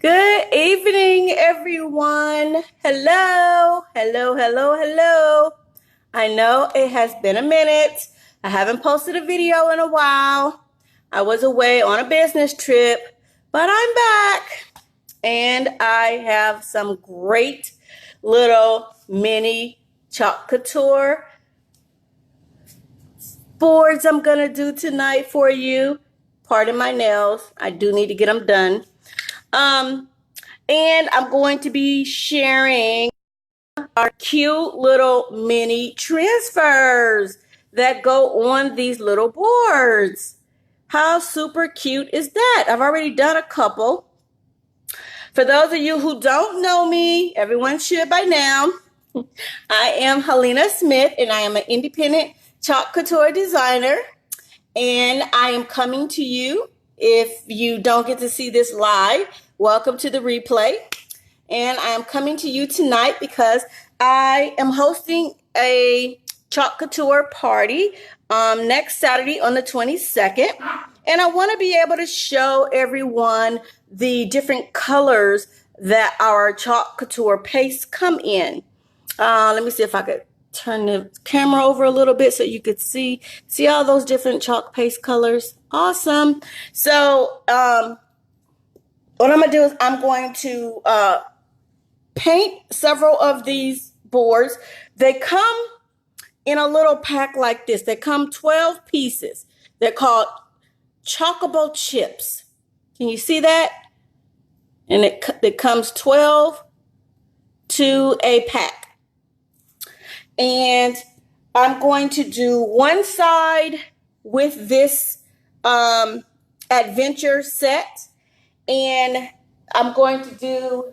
Good evening, everyone. Hello, hello, hello, hello. I know it has been a minute. I haven't posted a video in a while. I was away on a business trip, but I'm back and I have some great little mini chalk couture boards I'm gonna do tonight for you. Pardon my nails. I do need to get them done. And I'm going to be sharing our cute little mini transfers that go on these little boards. How super cute is that? I've already done a couple. For those of you who don't know me, everyone should by now. I am Helena Smith and I am an independent chalk couture designer. And I am coming to you. If you don't get to see this live, welcome to the replay. And I am coming to you tonight because I am hosting a chalk couture party next Saturday on the 22nd. And I want to be able to show everyone the different colors that our chalk couture pastes come in. Let me see if I could turn the camera over a little bit so you could see all those different chalk paste colors. Awesome. So what I'm gonna do is I'm going to paint several of these boards. They come in a little pack like this. They come 12 pieces. They're called chalkable chips. Can you see that? And it comes 12 to a pack. And I'm going to do one side with this adventure set, and I'm going to do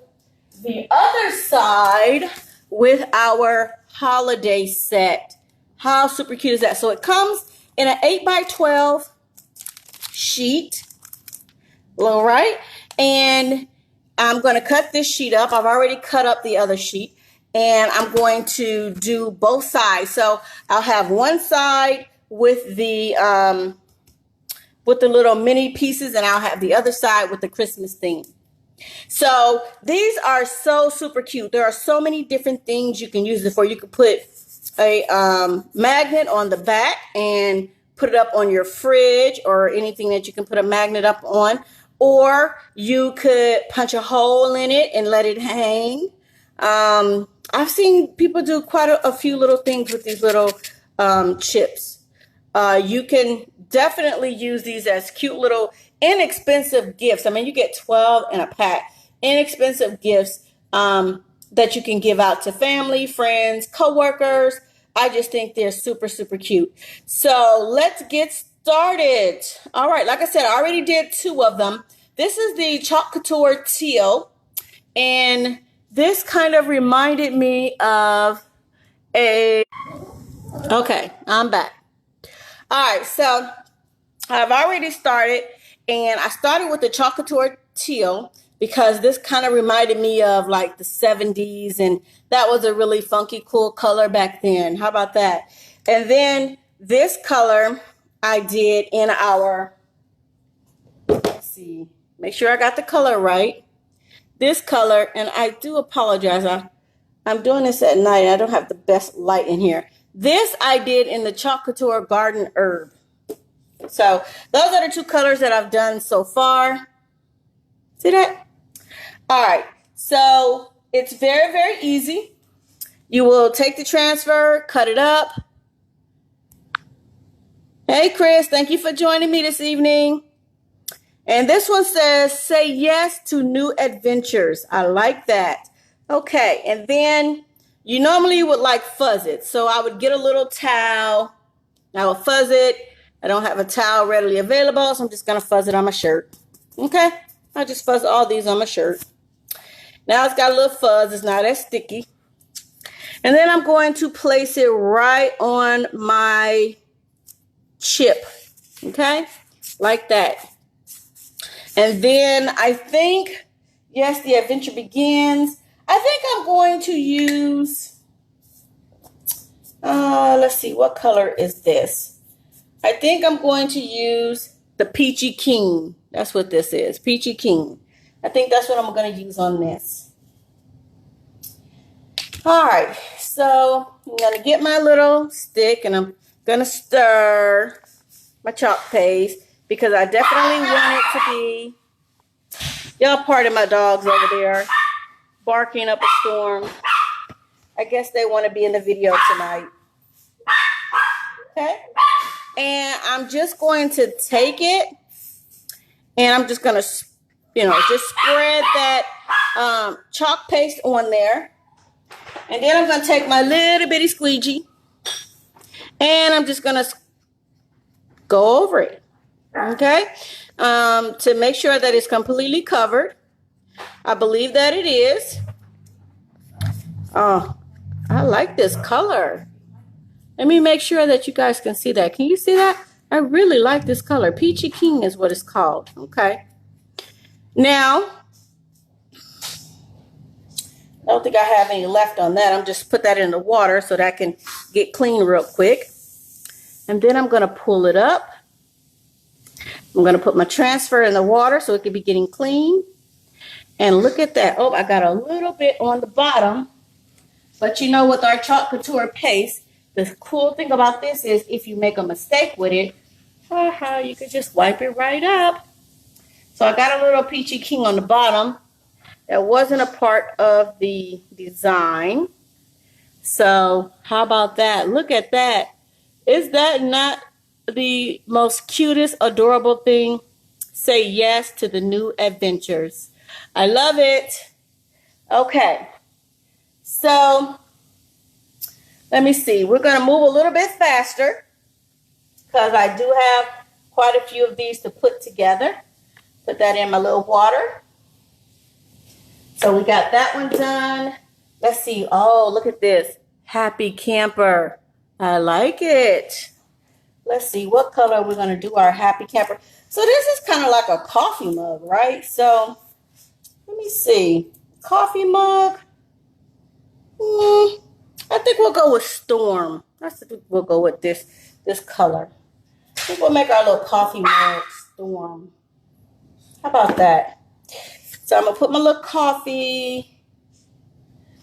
the other side with our holiday set. How super cute is that? So it comes in an 8x12 sheet, all right? And I'm going to cut this sheet up. I've already cut up the other sheet. And I'm going to do both sides. So I'll have one side with the little mini pieces, and I'll have the other side with the Christmas theme. So these are so super cute. There are so many different things you can use it for. You could put a magnet on the back and put it up on your fridge or anything that you can put a magnet up on. Or you could punch a hole in it and let it hang. I've seen people do quite a few little things with these little chips. You can definitely use these as cute little inexpensive gifts. I mean, you get 12 in a pack. Inexpensive gifts that you can give out to family, friends, coworkers. I just think they're super, super cute. So let's get started. All right, like I said, I already did 2 of them. This is the Chalk Couture Teal, and this kind of reminded me of okay, I'm back. All right, so I've already started, and I started with the Chalk Couture Teal because this kind of reminded me of like the 70s, and that was a really funky, cool color back then. How about that? And then this color I did in our, let's see, make sure I got the color right. This color, and I do apologize. I'm doing this at night. I don't have the best light in here. This I did in the Chalk Couture Garden Herb. So those are the 2 colors that I've done so far. See that? All right. So it's very, very easy. You will take the transfer, cut it up. Hey, Chris, thank you for joining me this evening. And this one says, say yes to new adventures. I like that. Okay, and then you normally would like fuzz it. So I would get a little towel. I will fuzz it. I don't have a towel readily available, so I'm just going to fuzz it on my shirt. Okay, I'll just fuzz all these on my shirt. Now it's got a little fuzz. It's not as sticky. And then I'm going to place it right on my chip. Okay, like that. And then I think, yes, the adventure begins. I think I'm going to use, let's see, what color is this? I think I'm going to use the Peachy King. That's what this is, Peachy King. I think that's what I'm going to use on this. All right, so I'm going to get my little stick and I'm going to stir my chalk paste because I definitely want it to be, y'all pardon my dogs over there barking up a storm. I guess they want to be in the video tonight. Okay, and I'm just going to take it and I'm just going to, just spread that chalk paste on there. And then I'm going to take my little bitty squeegee and I'm just going to go over it, okay, to make sure that it's completely covered. I believe that it is. Oh, I like this color. Let me make sure that you guys can see that. Can you see that? I really like this color. Peachy King is what it's called, okay? Now, I don't think I have any left on that. I'm just put that in the water so that I can get clean real quick. And then I'm going to pull it up. I'm going to put my transfer in the water so it can be getting clean. And look at that. Oh, I got a little bit on the bottom. But you know, with our chalk couture paste, the cool thing about this is if you make a mistake with it, you could just wipe it right up. So I got a little Peachy King on the bottom. That wasn't a part of the design. So how about that? Look at that. Is that not the most cutest, adorable thing? Say yes to the new adventures. I love it. Okay. So let me see. We're going to move a little bit faster because I do have quite a few of these to put together. Put that in my little water. So we got that one done. Let's see. Oh, look at this. Happy Camper. I like it. Let's see. What color we're going to do our Happy Camper. So this is kind of like a coffee mug, right? So let me see. Coffee mug. I think we'll go with Storm. I think we'll go with this color. I think we'll make our little coffee mug Storm. How about that? So I'm going to put my little coffee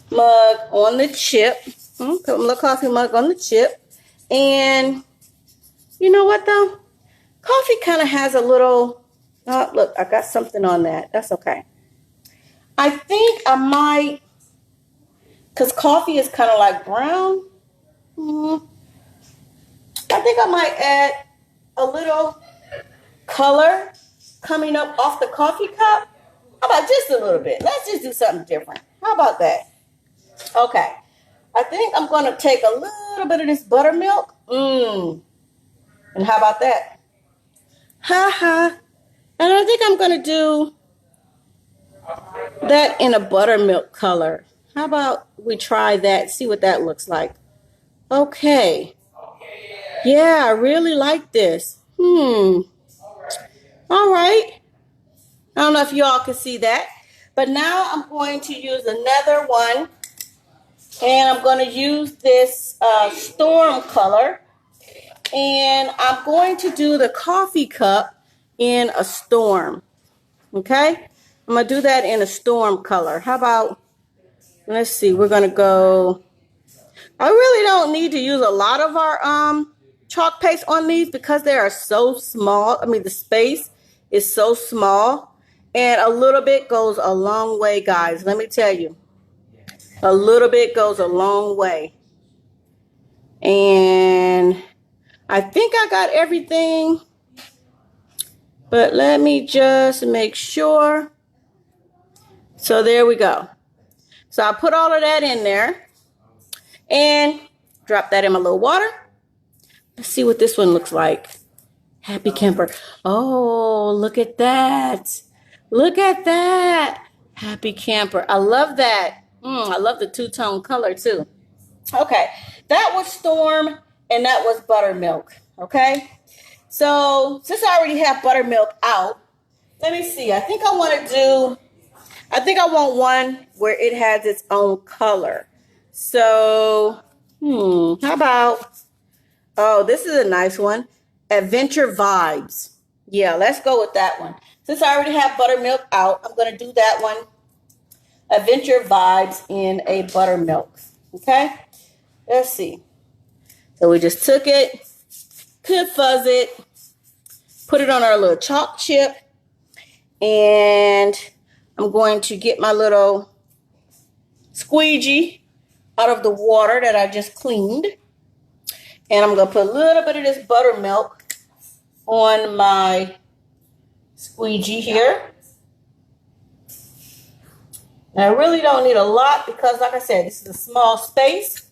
mug on the chip. Put my little coffee mug on the chip. And you know what though? Coffee kind of has a little, oh, look, I got something on that. That's okay. I think I might, because coffee is kind of like brown. I think I might add a little color coming up off the coffee cup. How about just a little bit? Let's just do something different. How about that? Okay. I think I'm going to take a little bit of this buttermilk. And how about that? And I think I'm going to do that in a buttermilk color. How about we try that, see what that looks like. Okay. Yeah, I really like this. All right. I don't know if y'all can see that. But now I'm going to use another one. And I'm going to use this Storm color. And I'm going to do the coffee cup in a Storm. Okay? I'm going to do that in a Storm color. How about, let's see, we're going to go, I really don't need to use a lot of our chalk paste on these because they are so small. I mean, the space is so small. And a little bit goes a long way, guys. Let me tell you. A little bit goes a long way. And I think I got everything. But let me just make sure. So there we go. So I put all of that in there. And drop that in my little water. Let's see what this one looks like. Happy Camper. Oh, look at that. Look at that. Happy Camper. I love that. I love the two-tone color too. Okay. That was Storm and that was Buttermilk. Okay. So since I already have Buttermilk out, let me see. I think I want one where it has its own color. So, how about, oh, this is a nice one. Adventure Vibes. Yeah, let's go with that one. Since I already have buttermilk out, I'm going to do that one. Adventure Vibes in a Buttermilk. Okay? Let's see. So we just took it, could fuzz it, put it on our little chalk chip, and I'm going to get my little squeegee out of the water that I just cleaned. And I'm going to put a little bit of this buttermilk on my squeegee here. And I really don't need a lot because, like I said, this is a small space.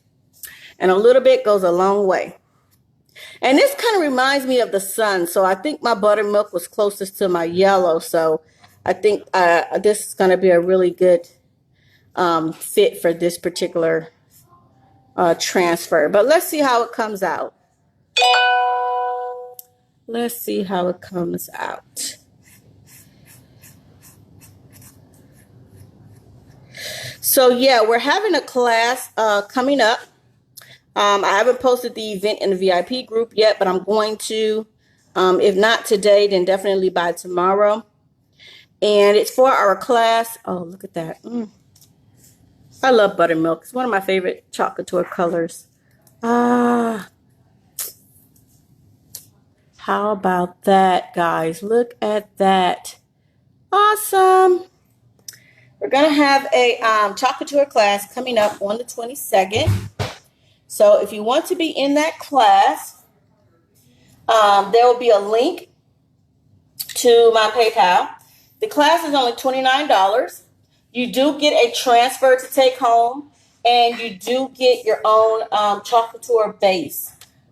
And a little bit goes a long way. And this kind of reminds me of the sun. So I think my buttermilk was closest to my yellow. So I think this is going to be a really good fit for this particular transfer. But let's see how it comes out. Let's see how it comes out. So yeah, we're having a class coming up. I haven't posted the event in the VIP group yet, but I'm going to. If not today, then definitely by tomorrow. And it's for our class. Oh, look at that. I love buttermilk. It's one of my favorite chalk couture colors. How about that, guys? Look at that. Awesome. We're going to have a chalk couture class coming up on the 22nd. So if you want to be in that class, there will be a link to my PayPal. The class is only $29. You do get a transfer to take home, and you do get your own chalk couture base.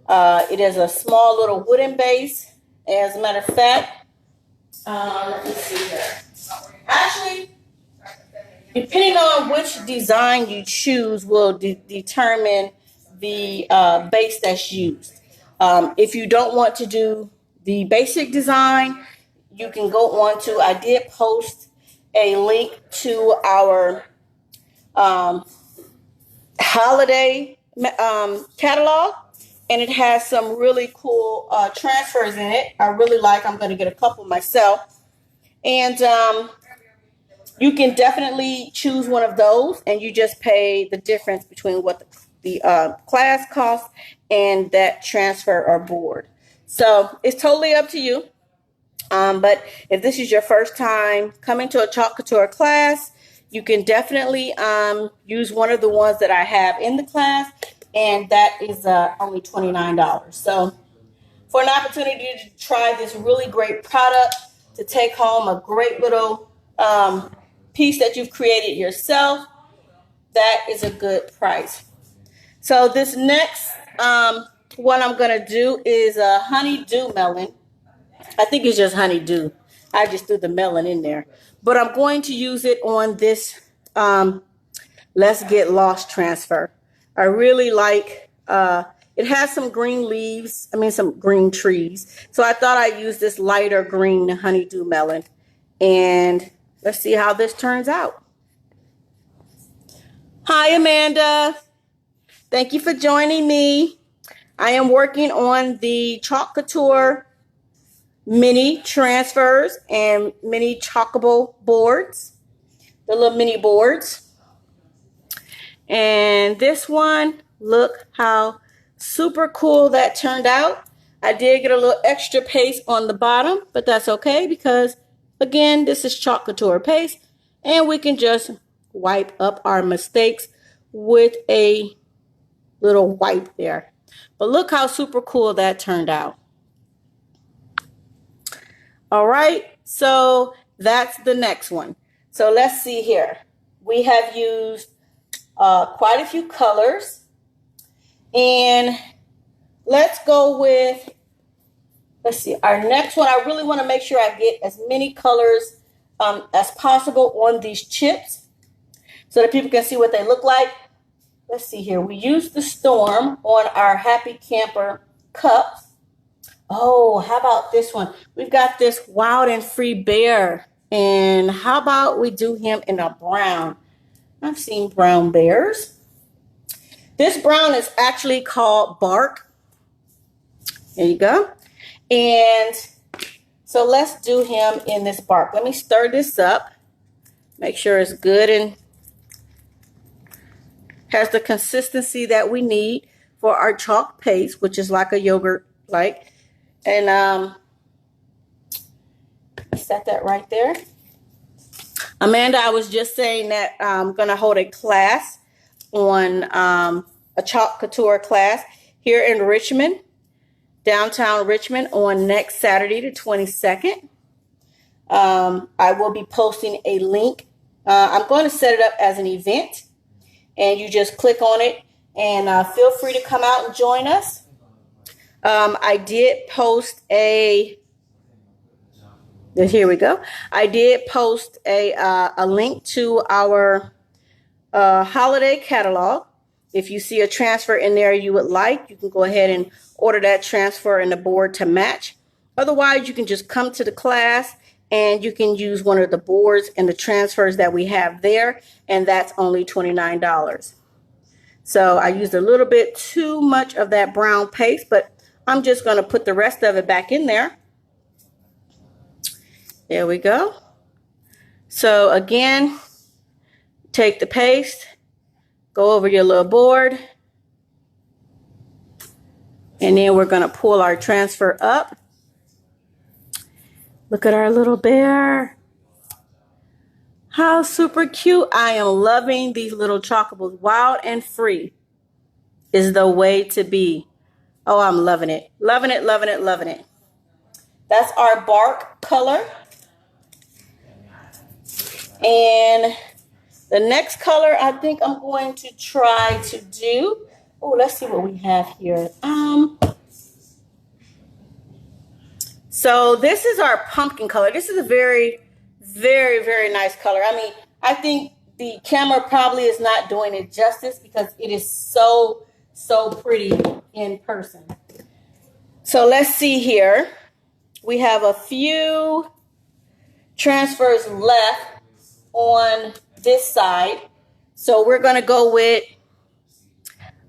It is a small little wooden base. As a matter of fact, let me see here. Actually, depending on which design you choose will determine the base that's used. If you don't want to do the basic design, you can go on to, I did post a link to our holiday catalog, and it has some really cool transfers in it. I really like. I'm going to get a couple myself, and you can definitely choose one of those, and you just pay the difference between what the class costs and that transfer or board. So it's totally up to you. But if this is your first time coming to a chalk couture class, you can definitely use one of the ones that I have in the class, and that is only $29. So for an opportunity to try this really great product, to take home a great little piece that you've created yourself, that is a good price. So this next one I'm going to do is a honeydew melon. I think it's just honeydew. I just threw the melon in there. But I'm going to use it on this Let's Get Lost transfer. I really like, it has some green leaves, some green trees. So I thought I'd use this lighter green honeydew melon. And let's see how this turns out. Hi, Amanda. Thank you for joining me. I am working on the chalk couture mini transfers and mini chalkable boards, the little mini boards. And this one, look how super cool that turned out. I did get a little extra paste on the bottom, but that's okay because, again, this is chalk couture paste, and we can just wipe up our mistakes with a little wipe there. But look how super cool that turned out. All right, so that's the next one. So let's see here. We have used quite a few colors. And let's go with, let's see, our next one. I really want to make sure I get as many colors as possible on these chips so that people can see what they look like. Let's see here. We used the Storm on our Happy Camper cups. Oh, how about this one? We've got this Wild and Free Bear. And how about we do him in a brown? I've seen brown bears. This brown is actually called Bark. There you go. And So let's do him in this bark. Let me stir this up. Make sure it's good and has the consistency that we need for our chalk paste, which is like a yogurt like. And set that right there. Amanda, I was just saying that I'm going to hold a class on a chalk couture class here in Richmond, downtown Richmond, on next Saturday the 22nd. I will be posting a link. I'm going to set it up as an event, and you just click on it, and feel free to come out and join us. I did post a here we go. I did post a link to our holiday catalog. If you see a transfer in there you would like, you can go ahead and order that transfer and the board to match. Otherwise, you can just come to the class and you can use one of the boards and the transfers that we have there, and that's only $29. So I used a little bit too much of that brown paste, but I'm just going to put the rest of it back in there. There we go. So again, take the paste, go over your little board, and then we're going to pull our transfer up. Look at our little bear. How super cute. I am loving these little chalkables. Wild and free is the way to be. Oh, I'm loving it. Loving it, loving it, loving it. That's our bark color. And the next color I think I'm going to try to do. Oh, let's see what we have here. So this is our pumpkin color. This is a very, very, very nice color. I mean, I think the camera probably is not doing it justice because it is so, so pretty in person. So let's see here. We have a few transfers left on this side. So we're going to go with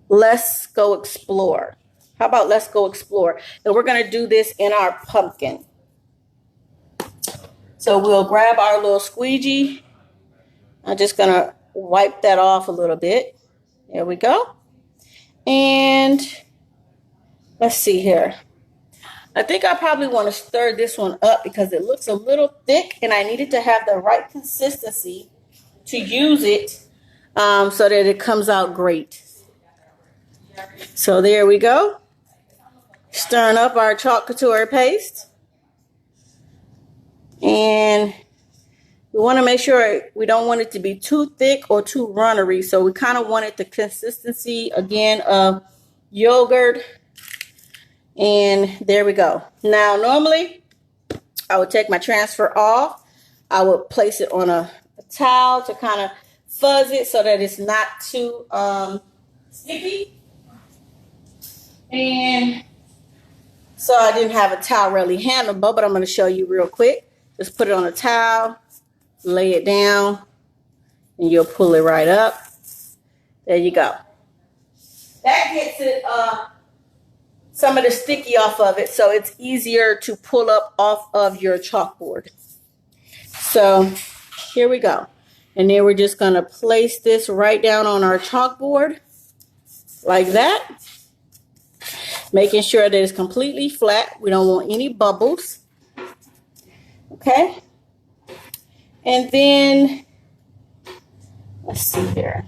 Let's Go Explore. How about Let's Go Explore? And we're going to do this in our pumpkin. So we'll grab our little squeegee. I'm just going to wipe that off a little bit. There we go. And let's see here. I think I probably want to stir this one up because it looks a little thick and I needed to have the right consistency to use it so that it comes out great. So there we go. Stirring up our chalk couture paste. And we want to make sure we don't want it to be too thick or too runnery. So we kind of wanted the consistency, again, of yogurt. And there we go. Now, normally, I would take my transfer off. I would place it on a towel to kind of fuzz it so that it's not too sticky. And so I didn't have a towel really handleable, but I'm going to show you real quick. Just put it on a towel, lay it down, and you'll pull it right up. There you go. That gets it some of the sticky off of it, so it's easier to pull up off of your chalkboard. So here we go. And then we're just going to place this right down on our chalkboard like that. Making sure that it's completely flat. We don't want any bubbles. Okay. And then, let's see here.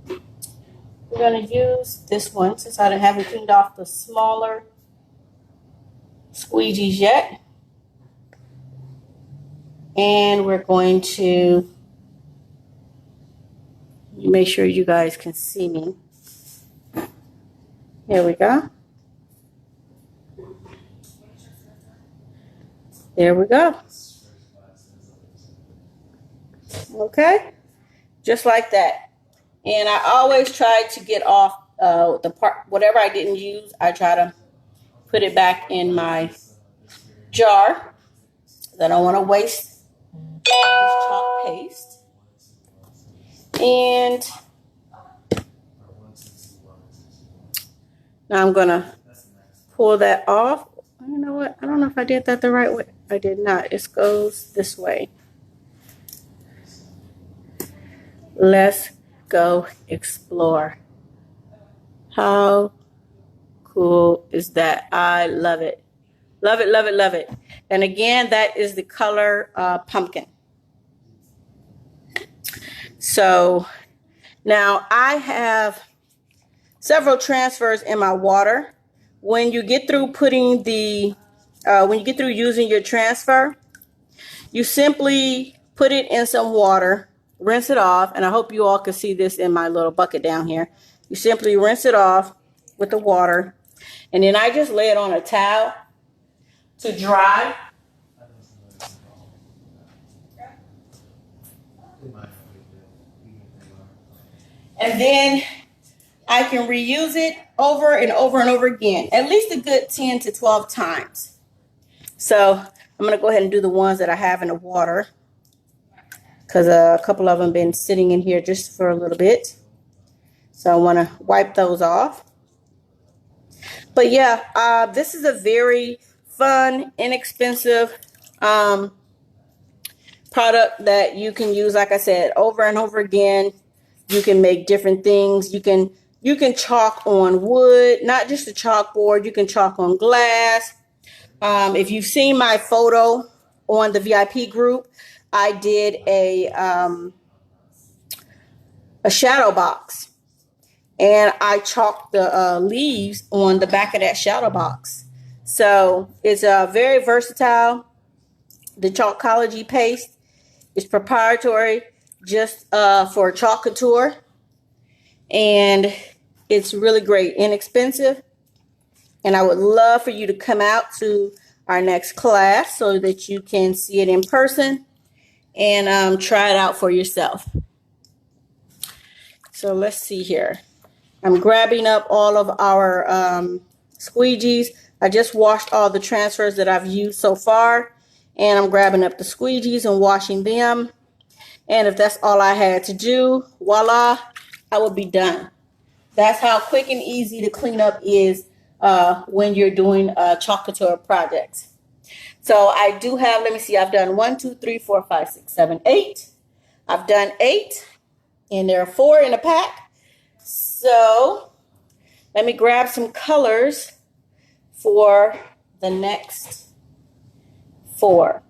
We're going to use this one since I haven't cleaned off the smaller squeegees yet. And we're going to make sure you guys can see me. Here we go. There we go. Okay. Just like that. And I always try to get off the part, whatever I didn't use, I try to put it back in my jar. I don't want to waste this chalk paste. And now I'm going to pull that off. You know what? I don't know if I did that the right way. I did not. It goes this way. Let's go explore. How cool is that? I love it. Love it, love it, love it. And again, that is the color pumpkin. So now I have several transfers in my water. When you get through putting when you get through using your transfer, you simply put it in some water, rinse it off, and I hope you all can see this in my little bucket down here. You simply rinse it off with the water, and then I just lay it on a towel to dry. And then I can reuse it over and over and over again, at least a good 10 to 12 times. So I'm going to go ahead and do the ones that I have in the water, because a couple of them been sitting in here just for a little bit. So I want to wipe those off. But yeah, this is a very fun, inexpensive product that you can use, like I said, over and over again. You can make different things. You can chalk on wood, not just a chalkboard. You can chalk on glass. If you've seen my photo on the VIP group, I did a shadow box, and I chalked the leaves on the back of that shadow box. So it's very versatile. The Chalkology paste is proprietary, just for Chalk Couture, and it's really great, inexpensive. And I would love for you to come out to our next class so that you can see it in person and try it out for yourself. So let's see here. I'm grabbing up all of our squeegees. I just washed all the transfers that I've used so far, and I'm grabbing up the squeegees and washing them. And if that's all I had to do, voila, I would be done. That's how quick and easy to clean up is when you're doing Chalk Couture projects. So I do have, let me see, I've done 1, 2, 3, 4, 5, 6, 7, 8. I've done 8, and there are 4 in a pack. So let me grab some colors for the next 4.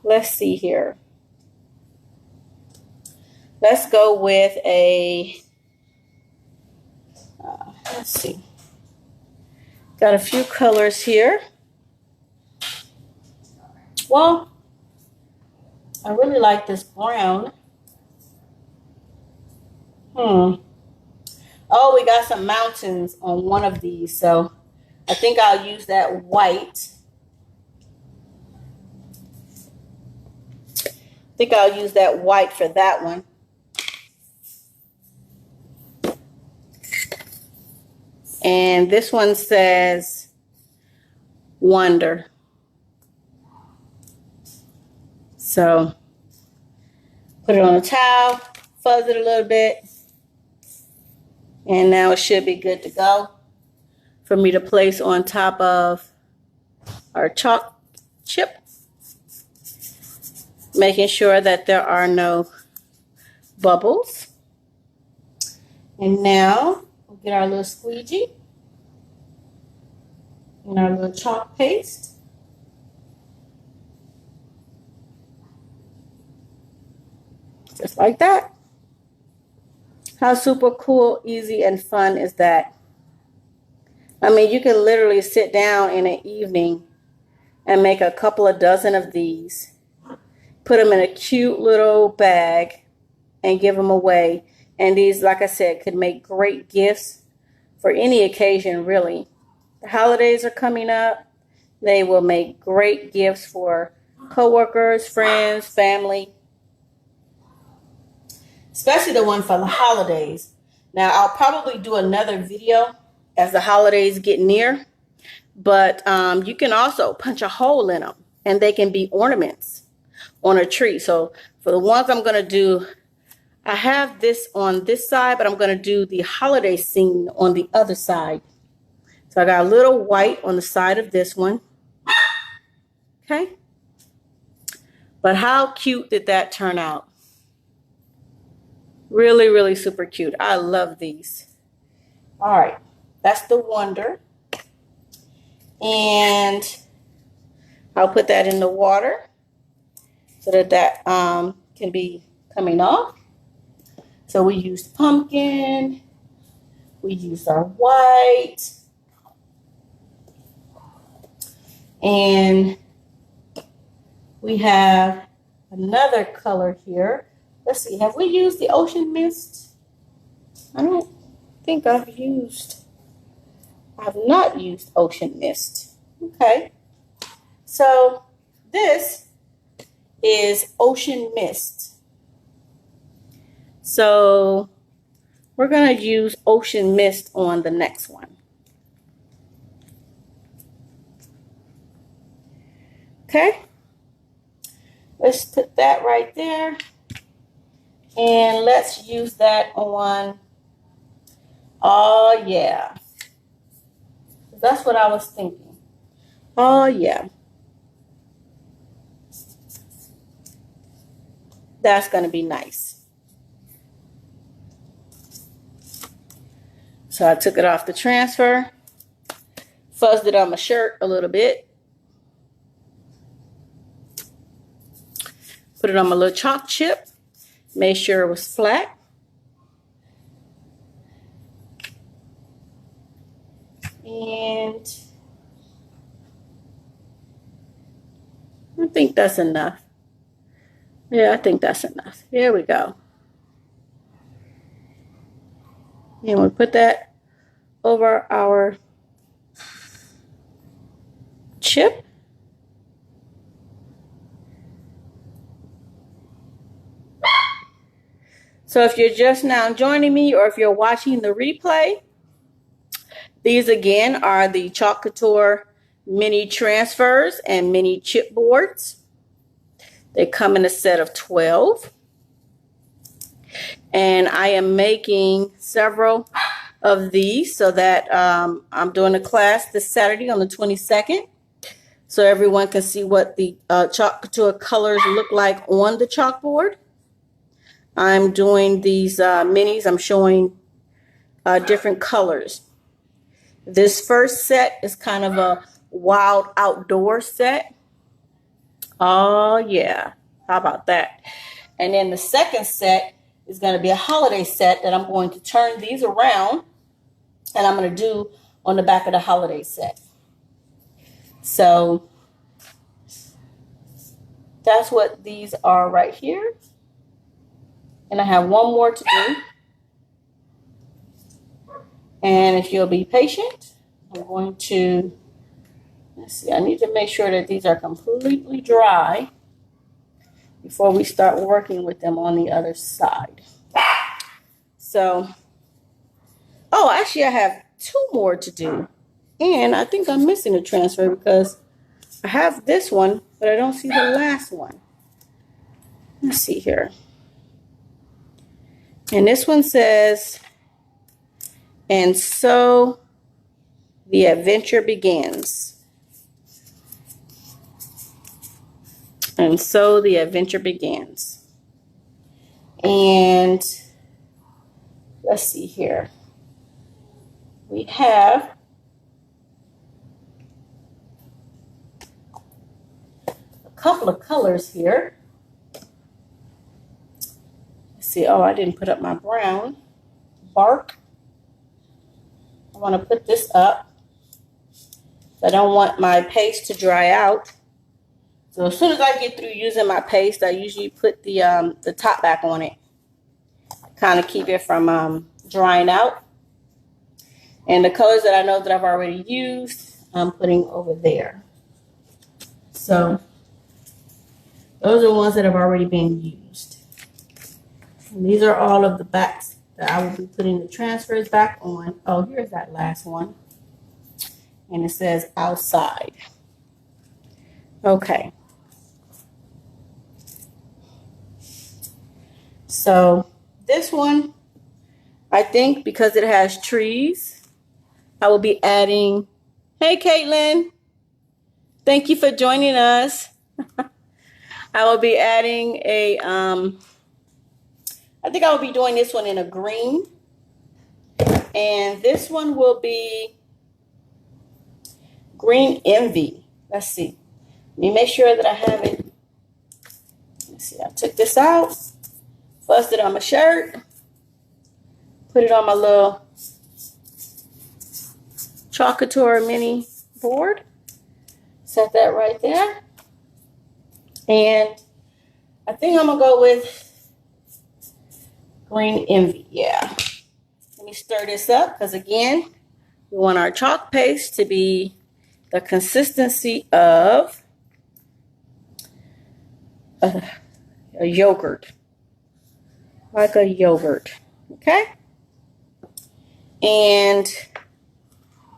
Let's see here. Let's go with a, let's see. Got a few colors here. Well, I really like this brown. Oh, we got some mountains on one of these, so I think I'll use that white. I think I'll use that white for that one. And this one says wonder. So put it on a towel, fuzz it a little bit, and now it should be good to go for me to place on top of our chalk chip, making sure that there are no bubbles. And now we'll get our little squeegee and our little chalk paste. Just like that. How super cool, easy, and fun is that? I mean, you can literally sit down in an evening and make a couple of dozen of these, put them in a cute little bag, and give them away. And these, like I said, could make great gifts for any occasion, really. The holidays are coming up. They will make great gifts for coworkers, friends, family, especially the one for the holidays. Now, I'll probably do another video as the holidays get near, but you can also punch a hole in them, and they can be ornaments on a tree. So for the ones I'm going to do, I have this on this side, but I'm going to do the holiday scene on the other side. So I got a little white on the side of this one. Okay. But how cute did that turn out? Really, really super cute. I love these. All right. That's the Wonder. And I'll put that in the water so that can be coming off. So we used pumpkin. We used our white. And we have another color here. Let's see, have we used the Ocean Mist? I don't think I've not used Ocean Mist. Okay. So this is Ocean Mist. So we're going to use Ocean Mist on the next one. Okay. Let's put that right there. And let's use that on, oh yeah. That's what I was thinking. Oh yeah. That's going to be nice. So I took it off the transfer, fuzzed it on my shirt a little bit, put it on my little chalk chip, made sure it was flat. And I think that's enough. Yeah, I think that's enough. Here we go. And we put that over our chip. So if you're just now joining me or if you're watching the replay, these again are the Chalk Couture mini transfers and mini chipboards. They come in a set of 12. And I am making several of these so that I'm doing a class this Saturday on the 22nd. So everyone can see what the Chalk Couture colors look like on the chalkboard. I'm doing these minis. I'm showing different colors. This first set is kind of a wild outdoor set. Oh, yeah. How about that? And then the second set is going to be a holiday set that I'm going to turn these around and I'm going to do on the back of the holiday set. So that's what these are right here. And I have one more to do. And if you'll be patient, I'm going to, let's see, I need to make sure that these are completely dry before we start working with them on the other side. So, oh, actually I have two more to do. And I think I'm missing a transfer because I have this one, but I don't see the last one. Let's see here. And this one says, and so the adventure begins. And so the adventure begins. And let's see here. We have a couple of colors here. Let's see. Oh, I didn't put up my brown bark. I want to put this up. I don't want my paste to dry out. So as soon as I get through using my paste, I usually put the top back on it. Kind of keep it from drying out. And the colors that I know that I've already used, I'm putting over there. So those are the ones that have already been used. And these are all of the backs that I will be putting the transfers back on. Oh, here's that last one. And it says outside. Okay. So this one, I think because it has trees, I will be adding, hey Caitlin, thank you for joining us. I will be adding a, I think I will be doing this one in a green. And this one will be Green Envy. Let's see. Let me make sure that I have it. Let's see, I took this out, fussed it on my shirt, put it on my little Couture mini board. Set that right there. And I think I'm going to go with Green Envy. Yeah. Let me stir this up because, again, we want our chalk paste to be the consistency of a yogurt. Like a yogurt. Okay? And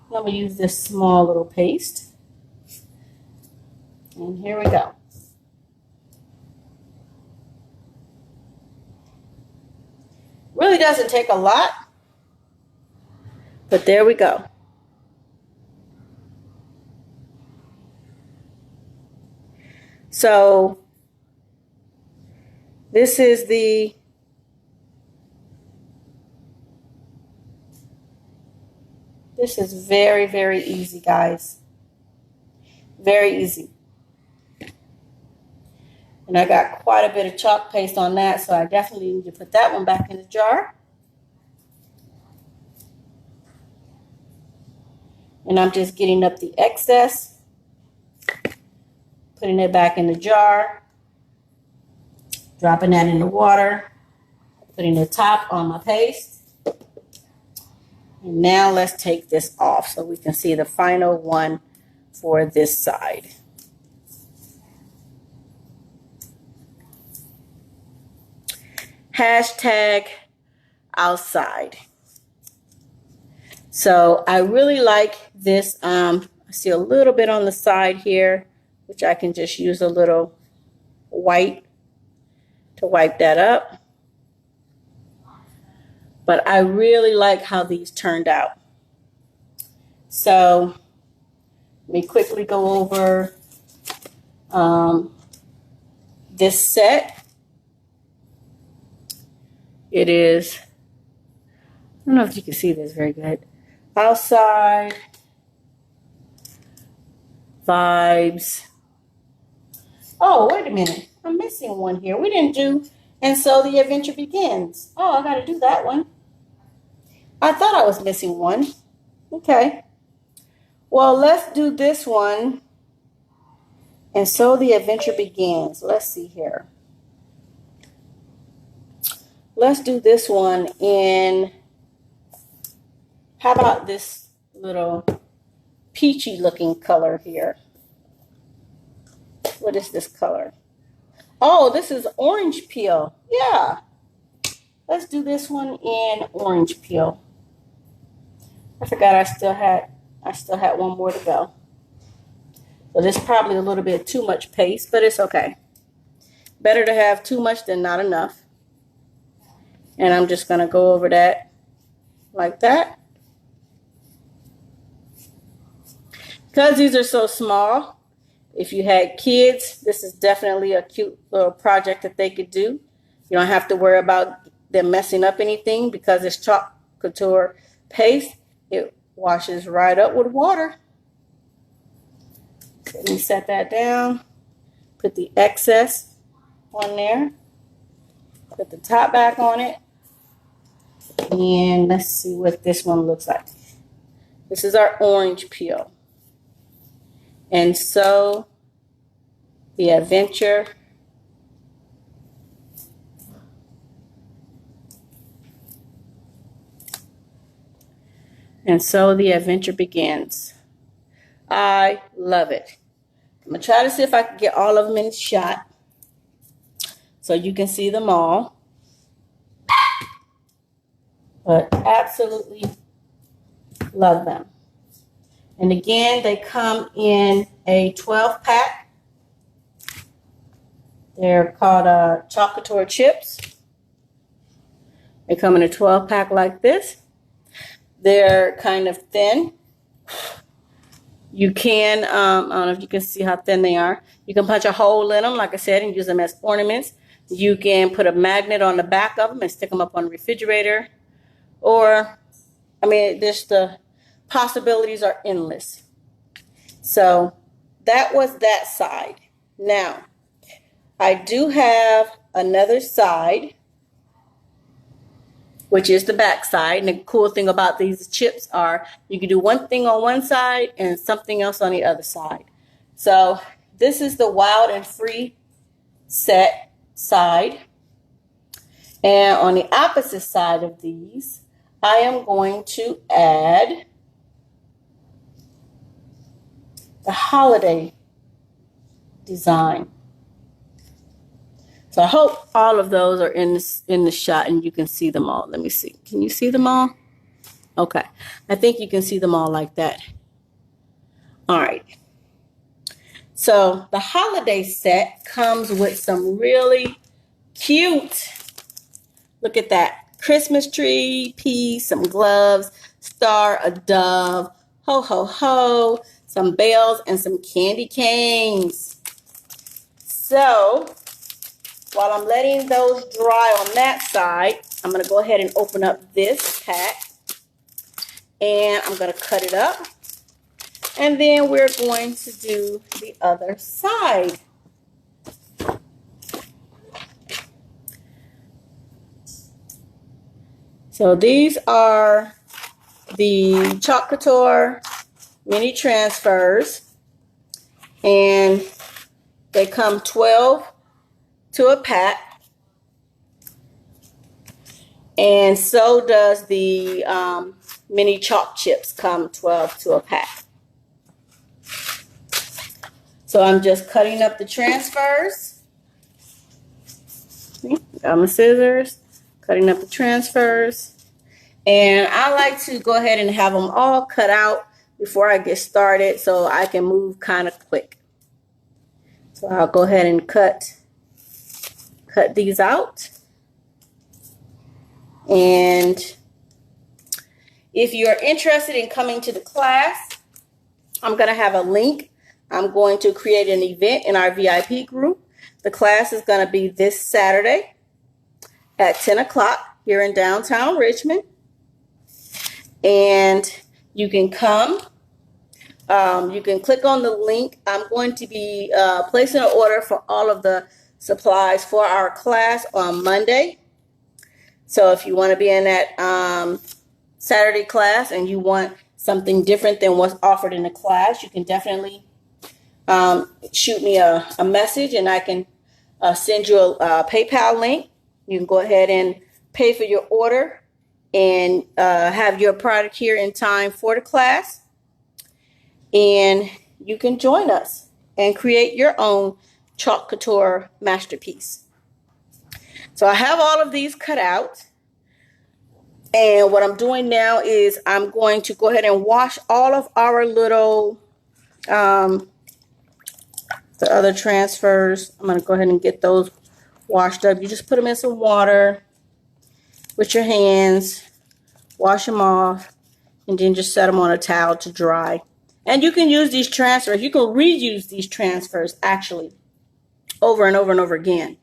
I'm going to use this small little paste. And here we go. Really doesn't take a lot, but there we go. So this is very, very easy, guys. Very easy. And I got quite a bit of chalk paste on that, so I definitely need to put that one back in the jar. And I'm just getting up the excess, putting it back in the jar, dropping that in the water, putting the top on my paste. And now let's take this off so we can see the final one for this side. Hashtag outside. So I really like this. I see a little bit on the side here, which I can just use a little white to wipe that up. But I really like how these turned out. So let me quickly go over this set. It is, I don't know if you can see this very good. Outside Vibes. Oh, wait a minute. I'm missing one here. We didn't do, and so the adventure begins. Oh, I got to do that one. I thought I was missing one. Okay. Well, let's do this one. And so the adventure begins. Let's see here. Let's do this one in, how about this little peachy looking color here? What is this color? Oh, this is orange peel. Yeah. Let's do this one in orange peel. I forgot I still had one more to go. So this is probably a little bit too much paste, but it's okay. Better to have too much than not enough. And I'm just going to go over that like that. Because these are so small, if you had kids, this is definitely a cute little project that they could do. You don't have to worry about them messing up anything because it's chalk couture paste. It washes right up with water. So let me set that down. Put the excess on there. Put the top back on it. And let's see what this one looks like. This is our orange peel. And so the adventure begins. I love it. I'm going to try to see if I can get all of them in the shot so you can see them all. But absolutely love them. And again, they come in a 12-pack. They're called chalk couture chips. They come in a 12-pack like this. They're kind of thin. You can, I don't know if you can see how thin they are. You can punch a hole in them, like I said, and use them as ornaments. You can put a magnet on the back of them and stick them up on the refrigerator. Or, I mean, just the possibilities are endless. So that was that side. Now, I do have another side, which is the back side. And the cool thing about these chips are you can do one thing on one side and something else on the other side. So this is the Wild and Free set side. And on the opposite side of these, I am going to add the holiday design. So I hope all of those are in the shot and you can see them all. Let me see. Can you see them all? Okay. I think you can see them all like that. All right. So the holiday set comes with some really cute, look at that, Christmas tree piece, some gloves, star, a dove, ho, ho, ho, some bells, and some candy canes. So while I'm letting those dry on that side, I'm going to go ahead and open up this pack. And I'm going to cut it up. And then we're going to do the other side. So these are the Couture mini transfers. And they come 12 to a pack. And so does the mini chalk chips come 12 to a pack. So I'm just cutting up the transfers. Got my scissors, cutting up the transfers. And I like to go ahead and have them all cut out before I get started so I can move kind of quick. So I'll go ahead and cut these out. And if you're interested in coming to the class, I'm going to have a link. I'm going to create an event in our VIP group. The class is going to be this Saturday at 10 o'clock here in downtown Richmond. And you can come. You can click on the link. I'm going to be placing an order for all of the supplies for our class on Monday. So if you want to be in that Saturday class and you want something different than what's offered in the class, you can definitely shoot me a message and I can send you a PayPal link. You can go ahead and pay for your order and have your product here in time for the class. And you can join us and create your own chalk couture masterpiece. So I have all of these cut out. And what I'm doing now is I'm going to go ahead and wash all of our little the other transfers. I'm going to go ahead and get those washed up. You just put them in some water with your hands, wash them off, and then just set them on a towel to dry. And you can use these transfers. You can reuse these transfers actually over and over and over again.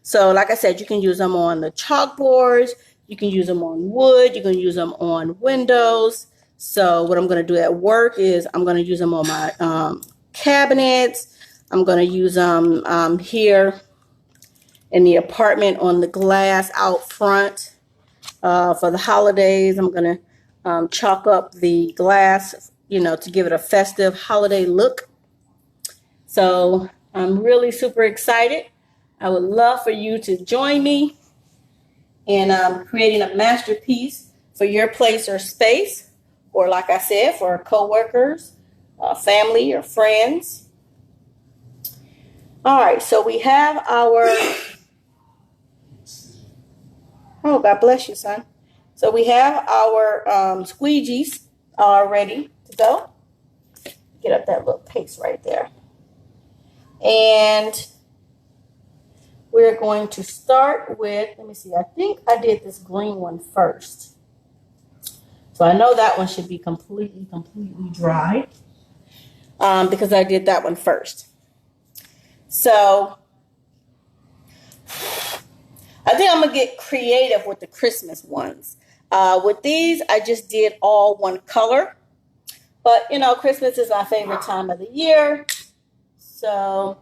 So like I said, you can use them on the chalkboards. You can use them on wood. You can use them on windows. So what I'm going to do at work is I'm going to use them on my cabinets. I'm going to use them here in the apartment on the glass out front. For the holidays, I'm going to chalk up the glass, you know, to give it a festive holiday look. So I'm really super excited. I would love for you to join me in creating a masterpiece for your place or space, or like I said, for coworkers, family, or friends. All right, so we have our, oh, God bless you, son. So we have our squeegees all ready to go. Get up that little paste right there. And we're going to start with, let me see, I think I did this green one first. So I know that one should be completely dry because I did that one first. So I think I'm going to get creative with the Christmas ones. With these, I just did all one color. But, you know, Christmas is my favorite time of the year. So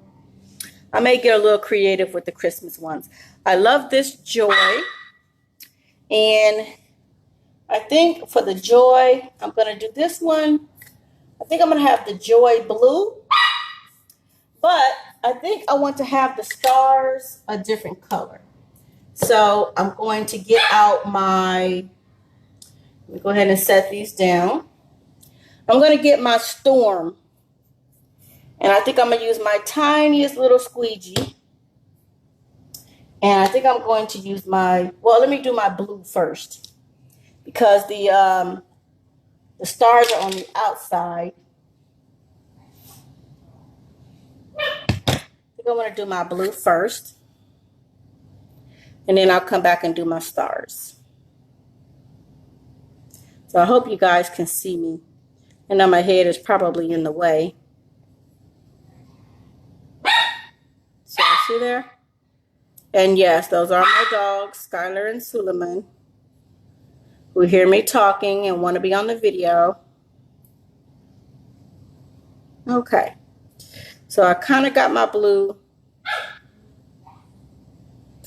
I may get a little creative with the Christmas ones. I love this Joy. And I think for the Joy, I'm going to do this one. I think I'm going to have the Joy Blue. But I think I want to have the stars a different color. So I'm going to get out my, let me go ahead and set these down. I'm going to get my Storm. And I think I'm going to use my tiniest little squeegee. And I think I'm going to use my, well, let me do my blue first. Because the stars are on the outside. I think I'm going to do my blue first. And then I'll come back and do my stars. So I hope you guys can see me. I know my head is probably in the way. So see there? And yes, those are my dogs, Skylar and Suleiman, who hear me talking and want to be on the video. Okay. So I kind of got my blue.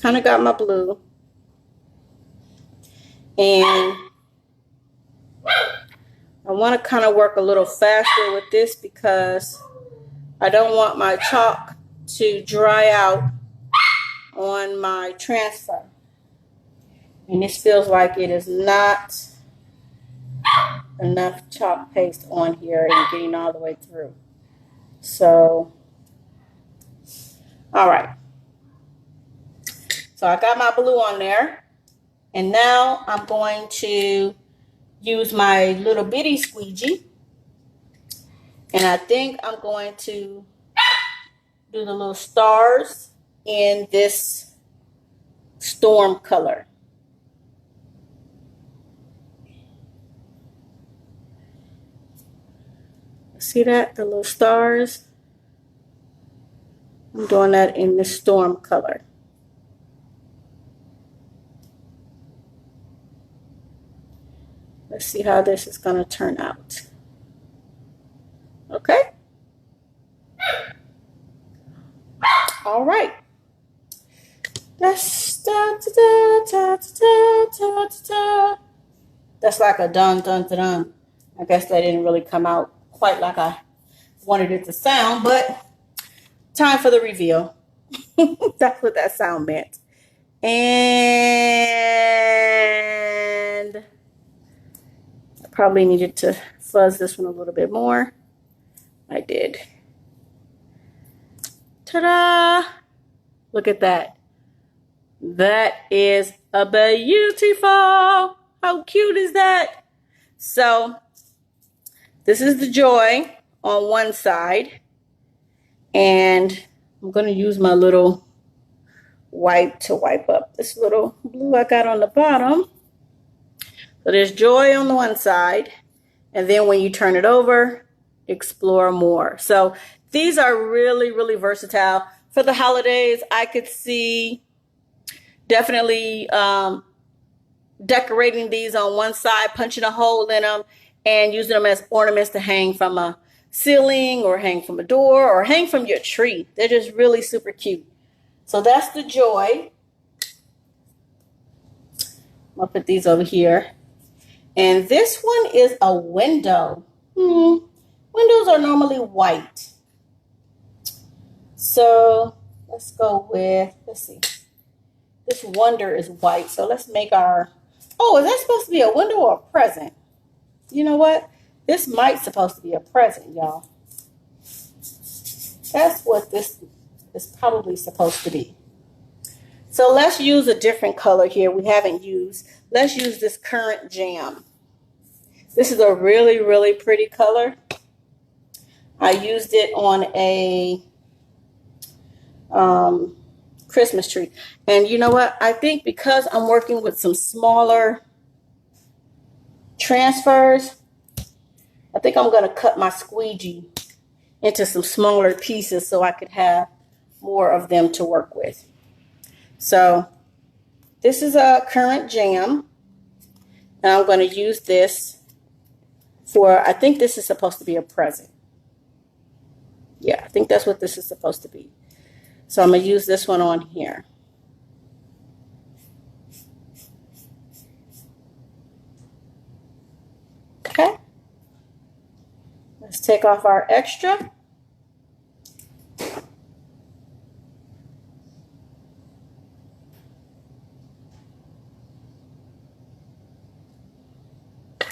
And I want to kind of work a little faster with this because I don't want my chalk to dry out on my transfer. And this feels like it is not enough chalk paste on here and getting all the way through. So, all right. So I got my blue on there. And now I'm going to use my little bitty squeegee. And I think I'm going to do the little stars in this Storm color. See that? The little stars? I'm doing that in the Storm color. Let's see how this is going to turn out. Okay. All right. That's like a dun dun dun dun. I guess that didn't really come out quite like I wanted it to sound, but time for the reveal. That's what that sound meant. And I probably needed to fuzz this one a little bit more. I did. Ta-da! Look at that. That is a beautiful. How cute is that? So this is the Joy on one side. And I'm going to use my little wipe to wipe up this little blue I got on the bottom. So there's Joy on the one side. And then when you turn it over, explore more. So these are really, really versatile. For the holidays, I could see definitely decorating these on one side, punching a hole in them, and using them as ornaments to hang from a ceiling or hang from a door or hang from your tree. They're just really super cute. So that's the Joy. I'll put these over here. And this one is a window. Windows are normally white. So let's go with, let's see. This Wonder is white. So let's make our, oh, is that supposed to be a window or a present? You know what? This might supposed to be a present, y'all. That's what this is probably supposed to be. So let's use a different color here we haven't used. Let's use this Current Jam. This is a really, really pretty color. I used it on a Christmas tree. And you know what? I think because I'm working with some smaller transfers. I think I'm going to cut my squeegee into some smaller pieces so I could have more of them to work with. So this is a current jam, and I'm going to use this for, I think this is supposed to be a present. Yeah, I think that's what this is supposed to be. So I'm going to use this one on here. Okay. Let's take off our extra.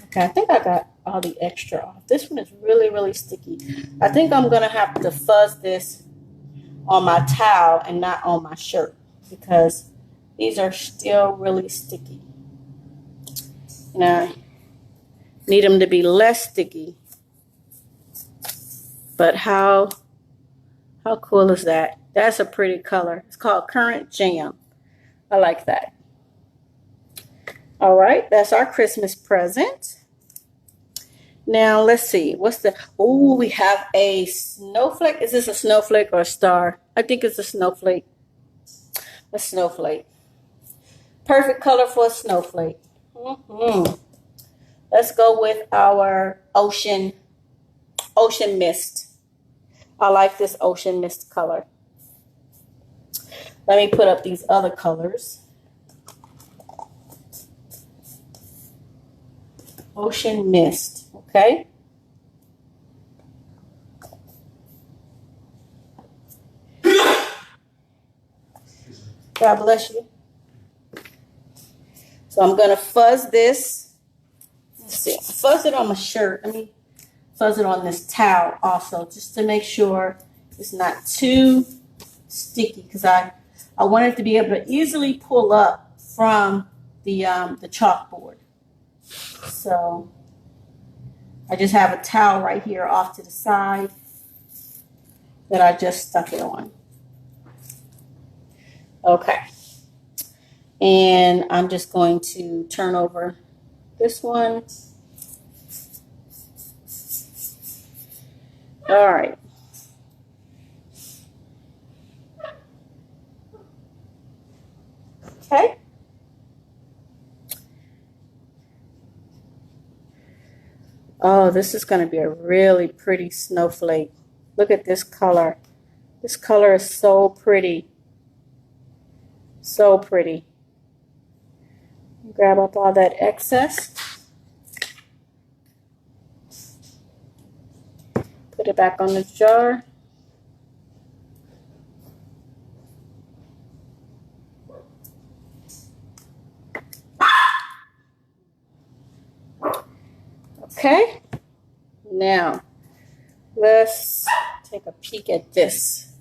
Okay, I think I got all the extra off. This one is really, really sticky. I think I'm going to have to fuzz this on my towel and not on my shirt because these are still really sticky. And I need them to be less sticky. But how cool is that? That's a pretty color. It's called Current Jam. I like that. All right, that's our Christmas present. Now, let's see. What's the... Oh, we have a snowflake. Is this a snowflake or a star? I think it's a snowflake. A snowflake. Perfect color for a snowflake. Let's go with our ocean mist. I like this ocean mist color. Let me put up these other colors. Ocean mist, okay? God bless you. So I'm going to fuzz this. Let's see. Fuzz it on my shirt. Let me fuzz it on this towel also, just to make sure it's not too sticky, because I want it to be able to easily pull up from the chalkboard. So I just have a towel right here off to the side that I just stuck it on. Okay. And I'm just going to turn over this one. All right. Okay. Oh, this is going to be a really pretty snowflake. Look at this color. This color is so pretty. So pretty. Grab up all that excess. Put it back on the jar. Okay, now let's take a peek at this.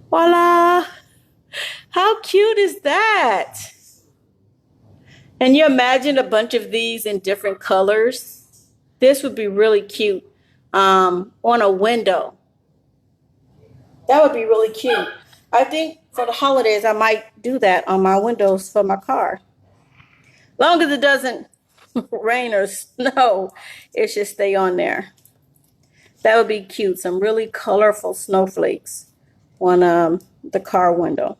Voila! How cute is that? And you imagine a bunch of these in different colors? This would be really cute on a window. That would be really cute. I think for the holidays, I might do that on my windows for my car. Long as it doesn't rain or snow, it should stay on there. That would be cute. Some really colorful snowflakes on the car window.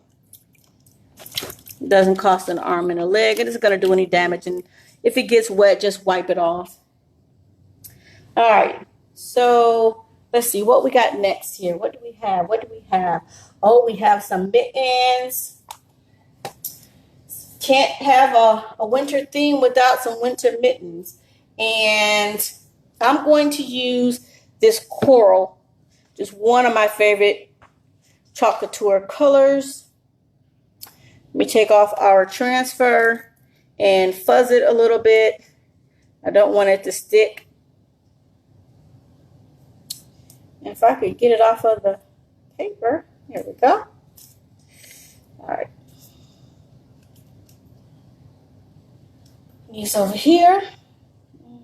It doesn't cost an arm and a leg. It isn't going to do any damage. And if it gets wet, just wipe it off. All right. So let's see what we got next here. What do we have? What do we have? Oh, we have some mittens. Can't have a winter theme without some winter mittens. And I'm going to use this coral, just one of my favorite Couture colors. Let me take off our transfer and fuzz it a little bit. I don't want it to stick. And if I could get it off of the paper, here we go. All right. These over here.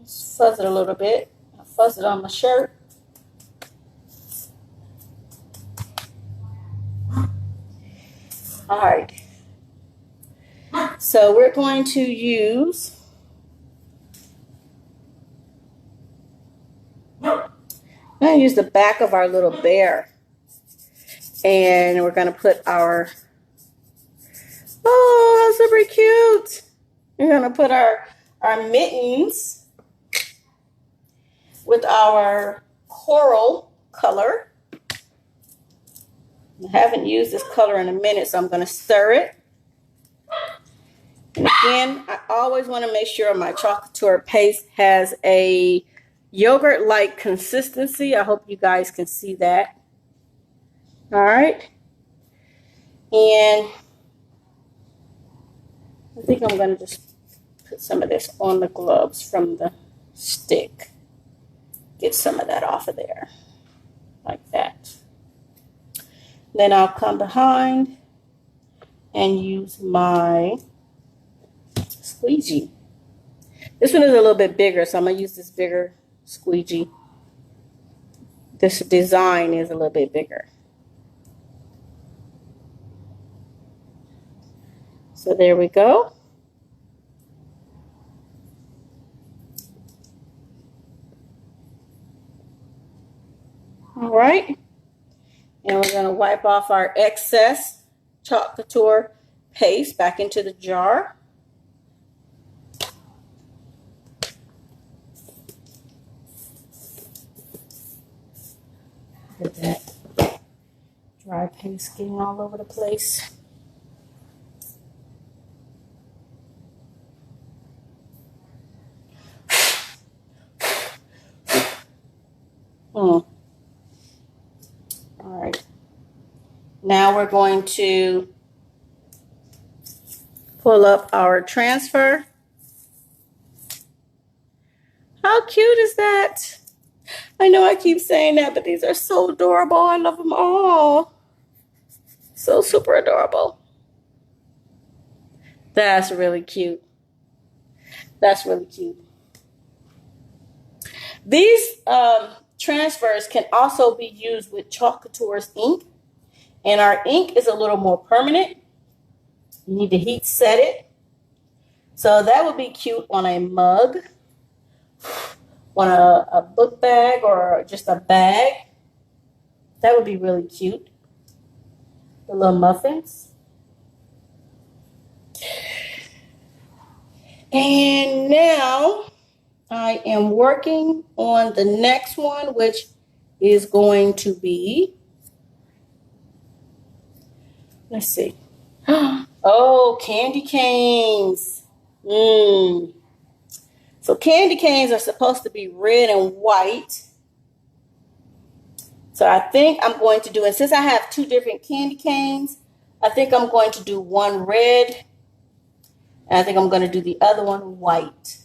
Just fuzz it a little bit. I fuzz it on my shirt. All right. So we're going to use, I'm going to use the back of our little bear. And we're going to put our, oh, super cute. We're going to put our mittens with our coral color. I haven't used this color in a minute, so I'm going to stir it. And again, I always want to make sure my Couture paste has a yogurt-like consistency. I hope you guys can see that. All right. And I think I'm going to just put some of this on the gloves from the stick. Get some of that off of there, like that. Then I'll come behind and use my squeegee. This one is a little bit bigger, so I'm going to use this bigger squeegee. This design is a little bit bigger. So there we go. All right. And we're going to wipe off our excess Couture paste back into the jar. Look at that dry paste getting all over the place. All right. Now we're going to pull up our transfer. How cute is that? I know I keep saying that, but these are so adorable. I love them all. So super adorable. That's really cute. That's really cute. These transfers can also be used with Couture's ink. And our ink is a little more permanent. You need to heat set it. So that would be cute on a mug, on a book bag, or just a bag. That would be really cute. The little muffins. And now I am working on the next one, which is going to be, let's see. Oh, candy canes. So candy canes are supposed to be red and white. So I think I'm going to do, and since I have two different candy canes, I think I'm going to do one red, and I think I'm going to do the other one white.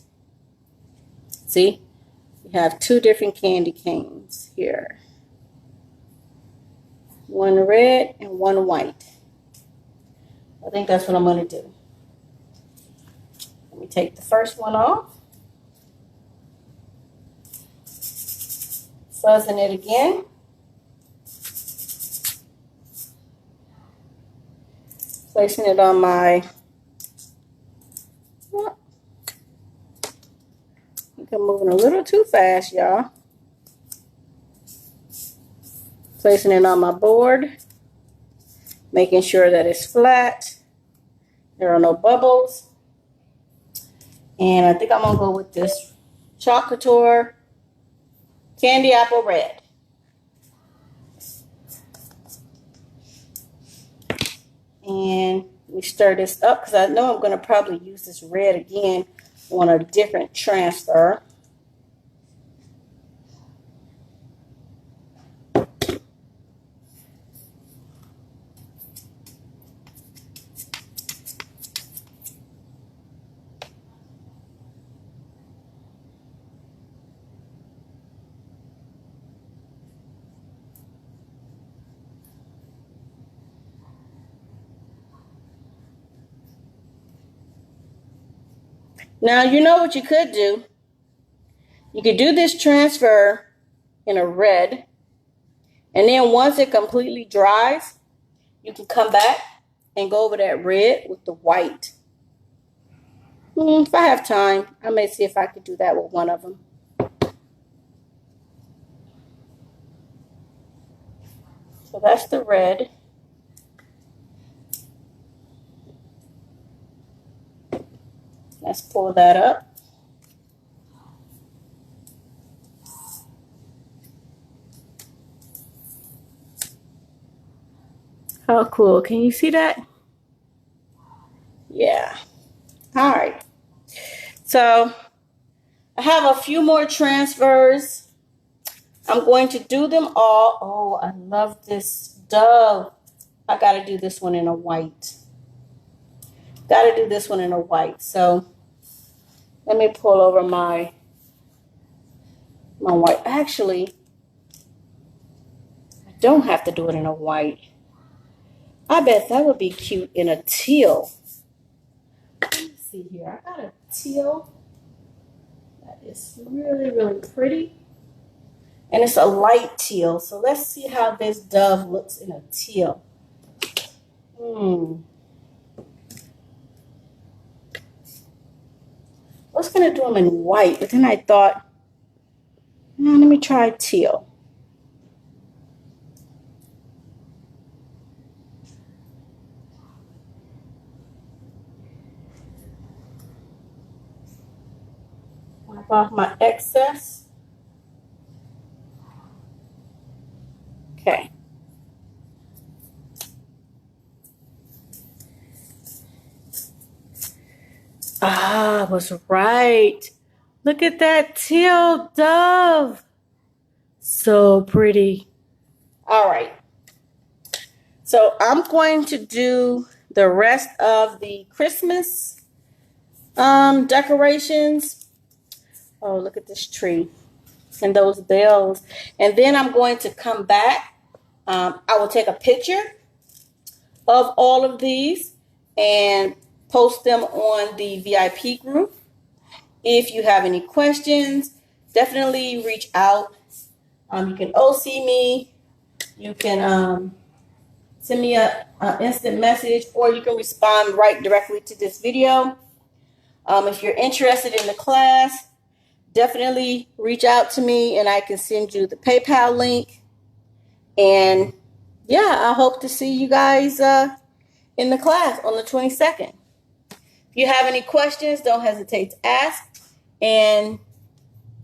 See? We have two different candy canes here. One red and one white. I think that's what I'm going to do. Let me take the first one off. Fuzzing it again. Placing it on my, I think I'm moving a little too fast, y'all. Placing it on my board. Making sure that it's flat. There are no bubbles. And I think I'm going to go with this Couture Candy Apple Red. And we stir this up because I know I'm going to probably use this red again on a different transfer. Now, you know what you could do? You could do this transfer in a red, and then once it completely dries, you can come back and go over that red with the white. If I have time, I may see if I could do that with one of them. So that's the red. Let's pull that up. How cool. Can you see that? Yeah. All right. So I have a few more transfers. I'm going to do them all. Oh, I love this dove. I got to do this one in a white. Got to do this one in a white. So let me pull over my white. Actually, I don't have to do it in a white. I bet that would be cute in a teal. Let me see here. I got a teal that is really, really pretty. And it's a light teal. So let's see how this dove looks in a teal. I was going to do them in white, but then I thought, let me try teal. Wipe off my excess. Okay. Ah, I was right. Look at that teal dove. So pretty. All right. So I'm going to do the rest of the Christmas decorations. Oh, look at this tree and those bells. And then I'm going to come back. I will take a picture of all of these and post them on the VIP group. If you have any questions, definitely reach out. You can OC me. You can send me an instant message, or you can respond right directly to this video. If you're interested in the class, definitely reach out to me and I can send you the PayPal link. And yeah, I hope to see you guys in the class on the 22nd. If you have any questions, don't hesitate to ask. And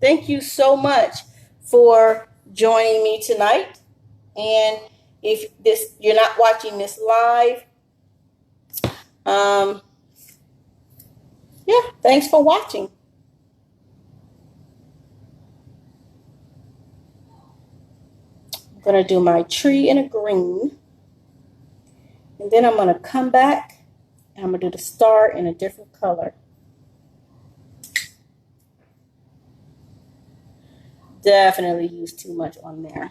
thank you so much for joining me tonight. And if you're not watching this live, yeah, thanks for watching. I'm going to do my tree in a green. And then I'm going to come back and I'm going to do the star in a different color. Definitely use too much on there.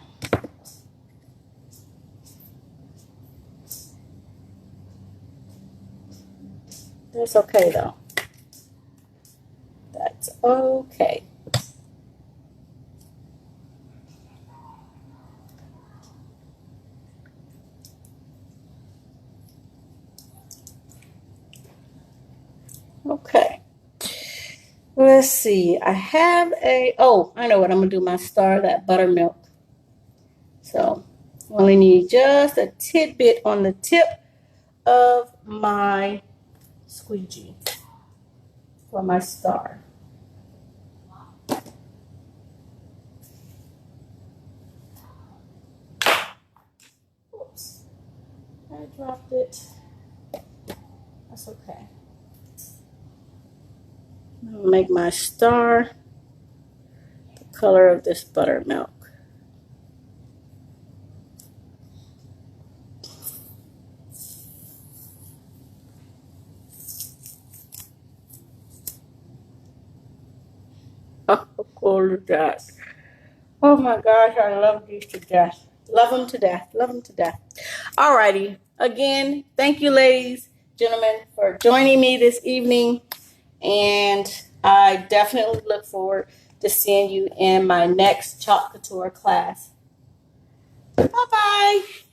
That's okay though. That's okay. Okay. Let's see. I have I know what I'm going to do. My star, that buttermilk. So, only need just a tidbit on the tip of my squeegee for my star. Oops. I dropped it. That's okay. I'm going to make my star the color of this buttermilk. How cool is that? Oh my gosh, I love these to death. Love them to death. Love them to death. Alrighty. Again, thank you, ladies, gentlemen, for joining me this evening. And I definitely look forward to seeing you in my next Chalk Couture class. Bye-bye.